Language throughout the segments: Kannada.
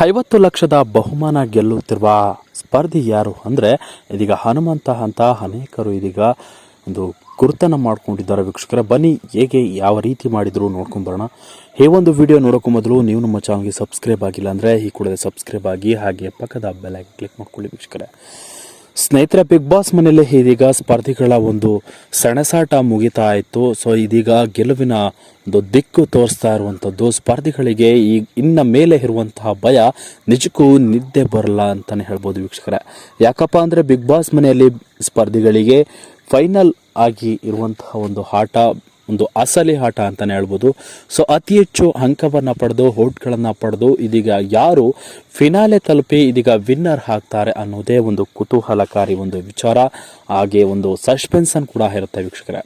50 ಲಕ್ಷದ ಬಹುಮಾನ ಗೆಲ್ಲುತ್ತಿರುವ ಸ್ಪರ್ಧಿ ಯಾರು ಅಂದರೆ ಇದೀಗ ಹನುಮಂತ ಅಂತ ಅನೇಕರು ಇದೀಗ ಒಂದು ಗುರುತನ್ನು ಮಾಡ್ಕೊಂಡಿದ್ದಾರೆ. ವೀಕ್ಷಕರೇ, ಬನ್ನಿ ಹೇಗೆ ಯಾವ ರೀತಿ ಮಾಡಿದ್ರು ನೋಡ್ಕೊಂಡು ಬರೋಣ. ಈ ಒಂದು ವಿಡಿಯೋ ನೋಡೋಕ್ಕೂ ಮೊದಲು ನೀವು ನಮ್ಮ ಚಾನಲ್ಗೆ ಸಬ್ಸ್ಕ್ರೈಬ್ ಆಗಿಲ್ಲ ಅಂದರೆ ಈ ಕೂಡಲೇ ಸಬ್ಸ್ಕ್ರೈಬ್ ಆಗಿ ಹಾಗೆ ಪಕ್ಕದ ಬೆಲ್ ಐಕಾನ್ ಕ್ಲಿಕ್ ಮಾಡ್ಕೊಳ್ಳಿ. ವೀಕ್ಷಕರೇ, ಸ್ನೇಹಿತರೆ, ಬಿಗ್ ಬಾಸ್ ಮನೆಯಲ್ಲಿ ಇದೀಗ ಸ್ಪರ್ಧಿಗಳ ಒಂದು ಸೆಣಸಾಟ ಮುಗಿತಾ ಇತ್ತು. ಸೊ ಇದೀಗ ಗೆಲುವಿನ ಒಂದು ದಿಕ್ಕು ತೋರಿಸ್ತಾ ಇರುವಂಥದ್ದು ಸ್ಪರ್ಧಿಗಳಿಗೆ ಇನ್ನ ಮೇಲೆ ಇರುವಂತಹ ಭಯ ನಿಜಕ್ಕೂ ನಿದ್ದೆ ಬರಲ್ಲ ಅಂತಾನೆ ಹೇಳ್ಬೋದು. ವೀಕ್ಷಕರೇ, ಯಾಕಪ್ಪ ಅಂದರೆ ಬಿಗ್ ಬಾಸ್ ಮನೆಯಲ್ಲಿ ಸ್ಪರ್ಧಿಗಳಿಗೆ ಫೈನಲ್ ಆಗಿ ಇರುವಂತಹ ಒಂದು ಆಟ ಒಂದು ಅಸಲಿ ಆಟ ಅಂತಾನೆ ಹೇಳ್ಬೋದು. ಸೊ ಅತಿ ಹೆಚ್ಚು ಅಂಕವನ್ನು ಪಡೆದು ಓಟ್ಗಳನ್ನು ಪಡೆದು ಇದೀಗ ಯಾರು ಫಿನಾಲೆ ತಲುಪಿ ಇದೀಗ ವಿನ್ನರ್ ಆಗ್ತಾರೆ ಅನ್ನೋದೇ ಒಂದು ಕುತೂಹಲಕಾರಿ ಒಂದು ವಿಚಾರ, ಹಾಗೆ ಒಂದು ಸಸ್ಪೆನ್ಸನ್ ಕೂಡ ಇರುತ್ತೆ. ವೀಕ್ಷಕರೇ,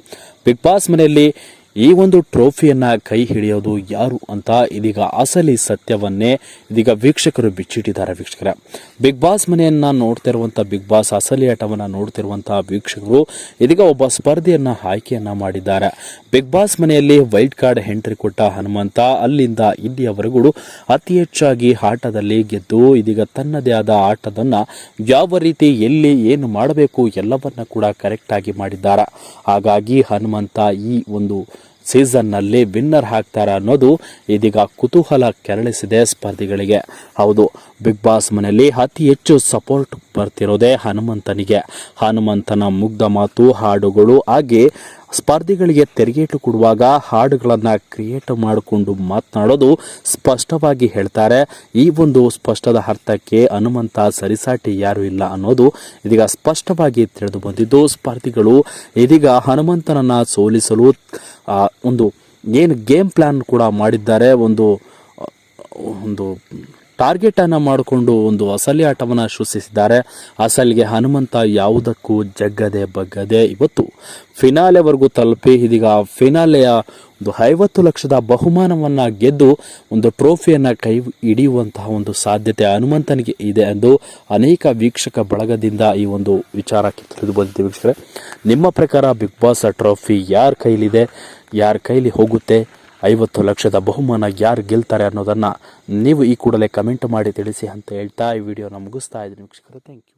ಬಿಗ್ ಬಾಸ್ ಮನೆಯಲ್ಲಿ ಈ ಒಂದು ಟ್ರೋಫಿಯನ್ನ ಕೈ ಹಿಡಿಯೋದು ಯಾರು ಅಂತ ಇದೀಗ ಅಸಲಿ ಸತ್ಯವನ್ನೇ ಇದೀಗ ವೀಕ್ಷಕರು ಬಿಚ್ಚಿಟ್ಟಿದ್ದಾರೆ. ವೀಕ್ಷಕರೇ, ಬಿಗ್ ಬಾಸ್ ಮನೆಯನ್ನ ನೋಡ್ತಿರುವಂಥ ಬಿಗ್ ಬಾಸ್ ಅಸಲಿ ಆಟವನ್ನು ನೋಡ್ತಿರುವಂತಹ ವೀಕ್ಷಕರು ಇದೀಗ ಒಬ್ಬ ಸ್ಪರ್ಧೆಯನ್ನ ಆಯ್ಕೆಯನ್ನ ಮಾಡಿದ್ದಾರೆ. ಬಿಗ್ ಬಾಸ್ ಮನೆಯಲ್ಲಿ ವೈಲ್ಡ್ ಕಾರ್ಡ್ ಎಂಟ್ರಿ ಕೊಟ್ಟ ಹನುಮಂತ ಅಲ್ಲಿಂದ ಇಲ್ಲಿಯವರೆಗೂ ಅತಿ ಹೆಚ್ಚಾಗಿ ಆಟದಲ್ಲಿ ಗೆದ್ದು ಇದೀಗ ತನ್ನದೇ ಆದ ಆಟದನ್ನ ಯಾವ ರೀತಿ ಎಲ್ಲಿ ಏನು ಮಾಡಬೇಕು ಎಲ್ಲವನ್ನ ಕೂಡ ಕರೆಕ್ಟ್ ಆಗಿ ಮಾಡಿದ್ದಾರೆ. ಹಾಗಾಗಿ ಹನುಮಂತ ಈ ಒಂದು ಸೀಸನ್ನಲ್ಲಿ ವಿನ್ನರ್ ಆಗ್ತಾರೆ ಅನ್ನೋದು ಇದೀಗ ಕುತೂಹಲ ಕೆರಳಿಸಿದೆ ಸ್ಪರ್ಧಿಗಳಿಗೆ. ಹೌದು, ಬಿಗ್ ಬಾಸ್ ಮನೆಯಲ್ಲಿ ಅತಿ ಹೆಚ್ಚು ಸಪೋರ್ಟ್ ಬರ್ತಿರೋದೇ ಹನುಮಂತನಿಗೆ. ಹನುಮಂತನ ಮುಗ್ಧ ಮಾತು, ಹಾಡುಗಳು, ಹಾಗೆ ಸ್ಪರ್ಧಿಗಳಿಗೆ ತೆರಿಗೇಟು ಕೊಡುವಾಗ ಹಾಡುಗಳನ್ನು ಕ್ರಿಯೇಟ್ ಮಾಡಿಕೊಂಡು ಮಾತನಾಡೋದು ಸ್ಪಷ್ಟವಾಗಿ ಹೇಳ್ತಾರೆ. ಈ ಒಂದು ಸ್ಪಷ್ಟದ ಅರ್ಥಕ್ಕೆ ಹನುಮಂತ ಸರಿಸಾಟಿ ಯಾರು ಇಲ್ಲ ಅನ್ನೋದು ಇದೀಗ ಸ್ಪಷ್ಟವಾಗಿ ತಿಳಿದು ಬಂದಿದ್ದು, ಸ್ಪರ್ಧಿಗಳು ಇದೀಗ ಹನುಮಂತನನ್ನ ಸೋಲಿಸಲು ಒಂದು ಏನು ಗೇಮ್ ಪ್ಲಾನ್ ಕೂಡ ಮಾಡಿದ್ದಾರೆ. ಒಂದು ಟಾರ್ಗೆಟ್ ಅನ್ನು ಮಾಡಿಕೊಂಡು ಒಂದು ಅಸಲಿ ಆಟವನ್ನು ಸೃಷ್ಟಿಸಿದ್ದಾರೆ. ಅಸಲಿಗೆ ಹನುಮಂತ ಯಾವುದಕ್ಕೂ ಜಗ್ಗದೆ ಬಗ್ಗದೆ ಇವತ್ತು ಫಿನಾಲೆವರೆಗೂ ತಲುಪಿ ಇದೀಗ ಫಿನಾಲೆಯ ಒಂದು 50 ಲಕ್ಷದ ಬಹುಮಾನವನ್ನು ಗೆದ್ದು ಒಂದು ಟ್ರೋಫಿಯನ್ನು ಕೈ ಹಿಡಿಯುವಂತಹ ಒಂದು ಸಾಧ್ಯತೆ ಹನುಮಂತನಿಗೆ ಇದೆ ಎಂದು ಅನೇಕ ವೀಕ್ಷಕ ಬಳಗದಿಂದ ಈ ಒಂದು ವಿಚಾರಕ್ಕೆ ತಿಳಿದು ಬಂದಿದೆ. ವೀಕ್ಷಕರೇ, ನಿಮ್ಮ ಪ್ರಕಾರ ಬಿಗ್ ಬಾಸ್ ಟ್ರೋಫಿ ಯಾರ ಕೈಲಿದೆ, ಯಾರ ಕೈಲಿ ಹೋಗುತ್ತೆ, 50 ಲಕ್ಷದ ಬಹುಮಾನ ಯಾರು ಗೆಲ್ತಾರೆ ಅನ್ನೋದನ್ನು ನೀವು ಈ ಕೂಡಲೇ ಕಮೆಂಟ್ ಮಾಡಿ ತಿಳಿಸಿ ಅಂತ ಹೇಳ್ತಾ ಈ ವಿಡಿಯೋನ ಮುಗಿಸ್ತಾ ಇದ್ದೀನಿ. ವೀಕ್ಷಕರೇ, ಥ್ಯಾಂಕ್ ಯು.